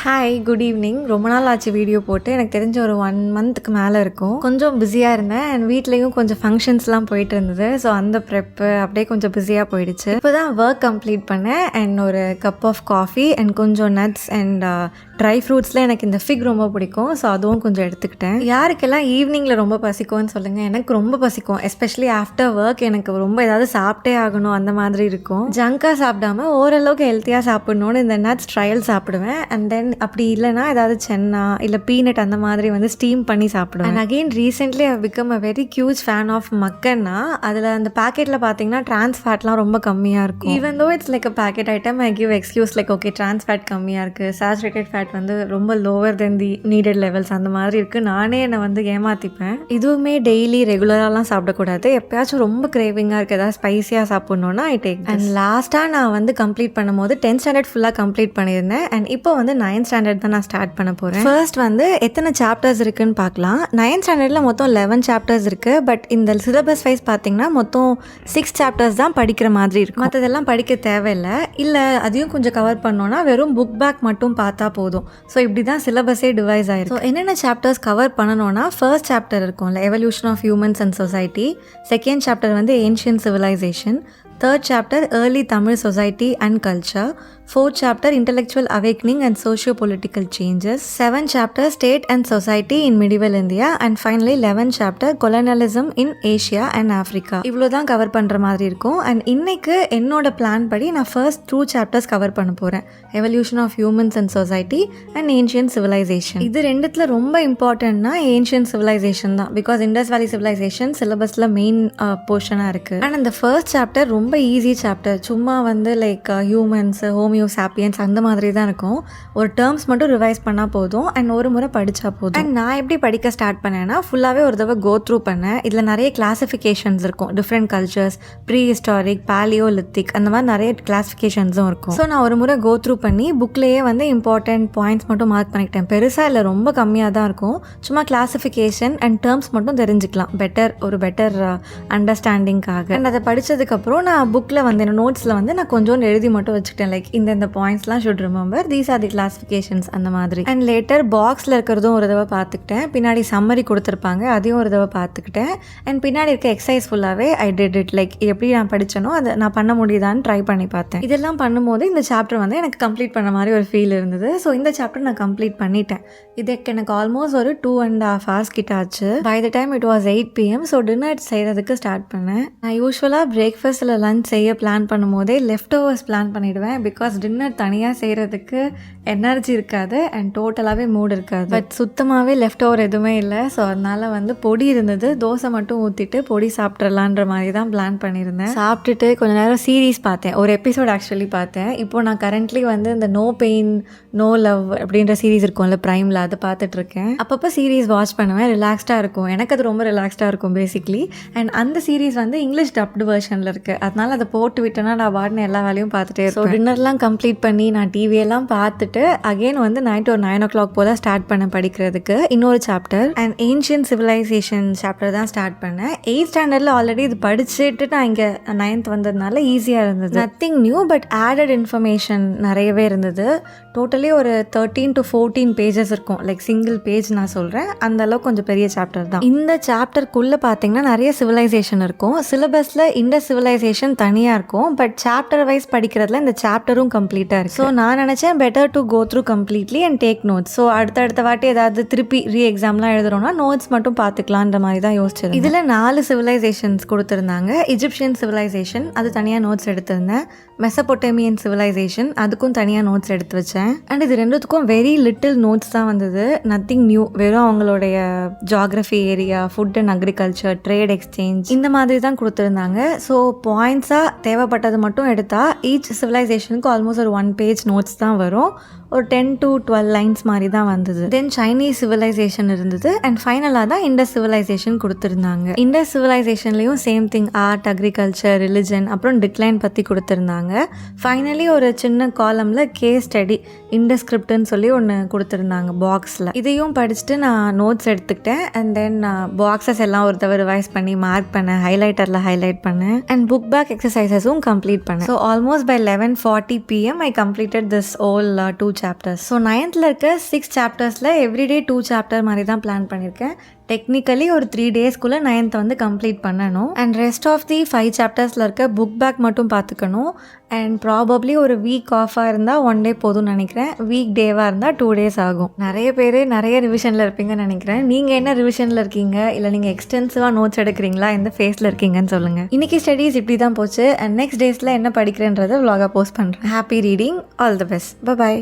Hi, good evening. ரொம்ப நாள் ஆச்சு வீடியோ போட்டு. எனக்கு தெரிஞ்ச ஒரு 1 மந்த்துக்கு மேலே இருக்கும். கொஞ்சம் பிஸியாக இருந்தேன் அண்ட் வீட்லேயும் கொஞ்சம் ஃபங்க்ஷன்ஸ்லாம் போயிட்டு இருந்தது. ஸோ அந்த ப்ரெப்பு அப்படியே கொஞ்சம் பிஸியாக போயிடுச்சு. இப்போ தான் ஒர்க் கம்ப்ளீட் பண்ணேன் அண்ட் ஒரு கப் ஆஃப் காஃபி அண்ட் கொஞ்சம் நட்ஸ் அண்ட் ட்ரை ஃப்ரூட்ஸில் எனக்கு இந்த ஃபிக் ரொம்ப பிடிக்கும். ஸோ அதுவும் கொஞ்சம் எடுத்துக்கிட்டேன். யாருக்கெல்லாம் ஈவினிங்கில் ரொம்ப பசிக்கும்னு சொல்லுங்கள். எனக்கு ரொம்ப பசிக்கும். எஸ்பெஷலி ஆஃப்டர் ஒர்க் எனக்கு ரொம்ப ஏதாவது சாப்பிட்டே ஆகணும் அந்த மாதிரி இருக்கும். ஜங்காக சாப்பிடாம ஓரளவுக்கு ஹெல்த்தியாக சாப்பிட்ணுன்னு இந்த நட்ஸ் ட்ரையல் சாப்பிடுவேன். அண்ட் தென் அப்படி இல்லைனா ஏதாவது சென்னா இல்லை பீனட் அந்த மாதிரி வந்து ஸ்டீம் பண்ணி சாப்பிடுவேன். And again recently I become a very huge fan of makhana. அதில் அந்த பேக்கெட்டில் பார்த்தீங்கன்னா ட்ரான்ஸ் ஃபேட்லாம் ரொம்ப கம்மியாக இருக்கும். Even though it's like a packet item, I give excuse like okay trans fat கம்மியாக இருக்குது, சேச்சுரேட்டட் ஃபேட் வந்து ரொம்ப lower than the needed levels அந்த மாதிரி இருக்குது. நானே என்னை வந்து ஏமாற்றிப்பேன். இதுவுமே டெய்லி ரெகுலராலாம் சாப்பிடக்கூடாது. எப்போயாச்சும் ரொம்ப கிரேவிங்காக இருக்குது, ஏதாவது ஸ்பைஸியாக சாப்பிட்ணுன்னா ஐ டேக். அண்ட் லாஸ்ட்டாக நான் வந்து கம்ப்ளீட் பண்ணும்போது 10th ஸ்டாண்டர்ட் ஃபுல்லாக கம்ப்ளீட் பண்ணியிருந்தேன். அண்ட் இப்போ வந்து 9th ஸ்டாண்டர்ட் தான் நான் ஸ்டார்ட் பண்ண போகிறேன். ஃபர்ஸ்ட் வந்து எத்தனை சாப்டர்ஸ் இருக்குன்னு பார்க்கலாம். 9th ஸ்டாண்டர்டில் மொத்தம் 11 சாப்டர்ஸ் இருக்குது. பட் இந்த சிலபஸ் வைஸ் பார்த்தீங்கன்னா மொத்தம் 6 சாப்டர்ஸ் தான் படிக்கிற மாதிரி இருக்கும். மற்றதெல்லாம் படிக்க தேவையில்லை. இல்லை அதையும் கொஞ்சம் கவர் பண்ணோன்னா வெறும் புக் பேக் மட்டும் பார்த்தா போதும். ஸோ இப்படி தான் சிலபஸே டிவைஸ் ஆயிருக்கு. ஸோ என்னென்ன சாப்டர்ஸ் கவர் பண்ணணும்னா, ஃபர்ஸ்ட் சாப்டர் இருக்கும்ல evolution of humans and society, second chapter வந்து ancient civilisation, third chapter early Tamil society and culture, fourth chapter intellectual awakening and socio-political changes, 7th chapter state and society in medieval India, and finally 11th chapter colonialism in Asia and Africa. இவ்வளோ தான் cover பண்ணுற மாதிரி இருக்கும். And இன்னைக்கு என்னோட plan படி நான் first 2 chapters cover பண்ண போகிறேன். Evolution of humans and society and ancient civilization. இது ரெண்டுத்தில் ரொம்ப இம்பார்ட்டன்ட்னா ஏன்ஷியன்ட் சிவிலைசேஷன் தான். பிகாஸ் இண்டஸ் வேலி சிவிலைசேஷன் சிலபஸில் மெயின் போர்ஷனாக இருக்குது. அண்ட் அந்த ஃபர்ஸ்ட் சாப்டர் ரொம்ப ஈஸி சாப்டர். சும்மா வந்து லைக் ஹியூமன்ஸ், சாப்பியன்ஸ் அந்த மாதிரி தான் இருக்கும். ஒரு டேர்ம்ஸ் மட்டும் ரிவைஸ் பண்ணால் போதும் அண்ட் ஒரு முறை படித்தா போதும். அண்ட் நான் எப்படி படிக்க ஸ்டார்ட் பண்ணேன்னா, ஃபுல்லாகவே ஒரு தடவை கோ த்ரூ பண்ணேன். இதில் நிறைய கிளாசிஃபிகேஷன்ஸ் இருக்கும். Different cultures, prehistoric, palaeolithic அந்த மாதிரி நிறைய கிளாசிஃபிகேஷன்ஸும் இருக்கும். ஸோ நான் ஒரு முறை கோ த்ரூ பண்ணி புக்லேயே வந்து இம்பார்ட்டன்ட் பாயிண்ட்ஸ் மட்டும் மார்க் பண்ணிக்கிட்டேன். பெருசாக இல்லை, ரொம்ப கம்மியாக தான் இருக்கும். சும்மா கிளாசிஃபிகேஷன் அண்ட் டேர்ம்ஸ் மட்டும் தெரிஞ்சுக்கலாம் ஒரு பெட்டர் அண்டர்ஸ்டாண்டிங்காக. அண்ட் அதை படித்ததுக்கப்புறம் நான் புக்கில் வந்து என்னோட நோட்ஸில் வந்து நான் கொஞ்சோண்டு எழுதி மட்டும் வச்சுக்கிட்டேன். லைக் இந்த பாயிண்ட்ஸ்லாம் should remember, these are the classifications அந்த மாதிரி. அண்ட் லேட்டர் பாக்ஸில் இருக்கிறதும் ஒரு தடவை பார்த்துக்கிட்டேன். பின்னாடி சம்மரி கொடுத்துருப்பாங்க, அதையும் ஒரு தடவை பார்த்துக்கிட்டேன். அண்ட் பின்னாடி இருக்க எக்ஸசைஸ் ஃபுல்லாகவே ஐ டிட் இட். லைக் எப்படி நான் படித்தனோ அதை நான் பண்ண முடியுதான்னு ட்ரை பண்ணி பார்த்தேன். இதெல்லாம் பண்ணும்போது இந்த சாப்டர் வந்து எனக்கு கம்ப்ளீட் பண்ண மாதிரி ஒரு ஃபீல் இருந்தது. ஸோ இந்த சாப்டர் நான் கம்ப்ளீட் பண்ணிட்டேன். இதுக்கு எனக்கு ஆல்மோஸ்ட் ஒரு 2.5 hours கிட்ட ஆச்சு. By the time it was 8 PM. So dinner செய்கிறதுக்கு ஸ்டார்ட் பண்ணேன். நான் யூஸ்வலாக பிரேக்ஃபாஸ்ட் இல்லை லஞ்ச் செய்ய பிளான் பண்ணும்போதே லெஃப்ட் ஓவர்ஸ் பிளான் பண்ணிவிடுவேன். பிகாஸ் டின்னர் தனியாக செய்கிறதுக்கு எனர்ஜி இருக்காது அண்ட் டோட்டலாகவே மூட் இருக்காது. பட் சுத்தமாகவே லெஃப்ட் ஓவர் எதுவுமே இல்லை. ஸோ அதனால் வந்து பொடி இருந்தது, தோசை மட்டும் ஊற்றிட்டு பொடி சாப்பிட்றலான்ற மாதிரி தான் பிளான் பண்ணியிருந்தேன். சாப்பிட்டுட்டு கொஞ்சம் நேரம் சீரீஸ் பார்த்தேன். ஒரு எபிசோட் ஆக்சுவலி பார்த்தேன். இப்போது நான் கரண்ட்லி வந்து இந்த நோ பெயின் நோ லவ் அப்படின்ற சீரீஸ் இருக்கும்ல ப்ரைமில், அதை பார்த்துட்ருக்கேன். அப்பப்போ சீரீஸ் வாட்ச் பண்ணுவேன். ரிலாக்ஸ்டாக இருக்கும். எனக்கு அது ரொம்ப ரிலாக்ஸ்டாக இருக்கும் பேசிக்லி. அண்ட் அந்த சீரீஸ் வந்து இங்கிலீஷ் டப்டு வெர்ஷனில் இருக்குது. அதனால் அதை போட்டு விட்டேன்னா நான் வாடின எல்லா வேலையும் பார்த்துட்டே இருக்கேன். ஸோ டின்னர்லாம் கம்ப்ளீட் பண்ணி நான் டிவியெல்லாம் பார்த்துட்டு அகெயின் வந்து நைட் ஒரு 9 o'clock போல் ஸ்டார்ட் பண்ண படிக்கிறதுக்கு இன்னொரு chapter and ancient civilization chapter தான் ஸ்டார்ட் பண்ணேன். 8th ஸ்டாண்டர்டில் ஆல்ரெடி இது படிச்சுட்டு நான் இங்கே 9th வந்ததுனால ஈஸியாக இருந்தது. Nothing new, but added information நிறையவே இருந்தது. டோட்டலி ஒரு 13 to 14 pages இருக்கும். லைக் சிங்கிள் பேஜ் நான் சொல்கிறேன், அந்த அளவுக்கு கொஞ்சம் பெரிய சாப்டர் தான். இந்த சாப்டருக்குள்ளே பார்த்தீங்கன்னா நிறைய சிவிலைசேஷன் இருக்கும். சிலபஸில் இண்டஸ் சிவிலைசேஷன் தனியாக இருக்கும். பட் சாப்டர் வைஸ் படிக்கிறதுல இந்த சாப்டரும் கம்ப்ளீட்டாக இருக்குது. ஸோ நான் நினச்சேன் better to go through completely and take notes. So அடுத்த வாட்டி ஏதாவது திருப்பி எக்ஸாம்லாம் எழுதுறோம்னா நோட்ஸ் மட்டும் பார்த்துக்கலான்ற மாதிரி தான் யோசிச்சிருந்தேன். இதில் 4 சிவிலைசேஷன்ஸ் கொடுத்துருந்தாங்க. இஜிப்சியன் சிவிலைசேஷன் அது தனியாக நோட்ஸ் எடுத்திருந்தேன். மெசபொட்டேமியன் சிவிலைசேஷன் அதுக்கும் தனியாக நோட்ஸ் எடுத்து வச்சேன். அண்ட் இது ரெண்டுத்துக்கும் வெரி லிட்டில் நோட்ஸ் தான் வந்தது. Nothing new. வெறும் அவங்களுடைய geography area, food and agriculture, trade exchange இந்த மாதிரி தான் கொடுத்துருந்தாங்க. ஸோ பாயிண்ட்ஸாக தேவைப்பட்டது மட்டும் எடுத்தால் ஈச் சிவிலைசேஷனுக்கு ஆல்மோஸ்ட் ஒரு 1 page நோட்ஸ் தான் வரும். ஒரு 10 to 12 lines மாதிரி தான் வந்தது. தென் சைனீஸ் சிவிலைசேஷன் இருந்தது. அண்ட் ஃபைனலாக தான் இண்டஸ் சிவிலைசேஷன் கொடுத்துருந்தாங்க. இண்டஸ் சிவிலைசேஷன்லேயும் same thing, art, agriculture, religion, அப்புறம் டிக்ளைன் பற்றி கொடுத்துருந்தாங்க. ஃபைனலி ஒரு சின்ன காலமில் கேஸ் ஸ்டடி இண்டஸ்கிரிப்ட்னு சொல்லி ஒன்று கொடுத்துருந்தாங்க பாக்ஸில். இதையும் படிச்சுட்டு நான் நோட்ஸ் எடுத்துக்கிட்டேன். அண்ட் தென் பாக்ஸஸ் எல்லாம் ஒரு தடவை ரிவைஸ் பண்ணி மார்க் பண்ணேன், ஹைலைட்டரில் ஹைலைட் பண்ணேன். அண்ட் புக் பேக் எக்ஸசைசஸும் கம்ப்ளீட் பண்ணேன். So almost by 11:40 PM I completed this all 2 chapters. So 9th இருக்க 6 சாப்டர்ஸில் எவ்ரிடே 2 சாப்டர் மாதிரி தான் பிளான் பண்ணியிருக்கேன். டெக்னிக்கலி ஒரு 3 டேஸ்க்குள்ளே 9th வந்து கம்ப்ளீட் பண்ணணும். அண்ட் ரெஸ்ட் ஆஃப் தி 5 சாப்டர்ஸில் இருக்க புக் பேக் மட்டும் பார்த்துக்கணும். அண்ட் ப்ராபப்ளி ஒரு வீக் ஆஃபாக இருந்தால் 1 டே போதும்னு நினைக்கிறேன். வீக் டேவாக இருந்தால் 2 டேஸ் ஆகும். நிறைய பேர் நிறைய ரிவிஷனில் இருப்பீங்கன்னு நினைக்கிறேன். நீங்கள் என்ன ரிவிஷனில் இருக்கீங்க, இல்லை நீங்கள் எக்ஸ்டென்சிவாக நோட்ஸ் எடுக்கிறீங்களா, எந்த ஃபேஸில் இருக்கீங்கன்னு சொல்லுங்கள். இன்றைக்கி ஸ்டடீஸ் இப்படி தான் போச்சு. அண்ட் நெக்ஸ்ட் டேஸில் என்ன படிக்கிறேன்றதை vlog போஸ்ட் பண்ணுறேன். Happy reading. All the best. By.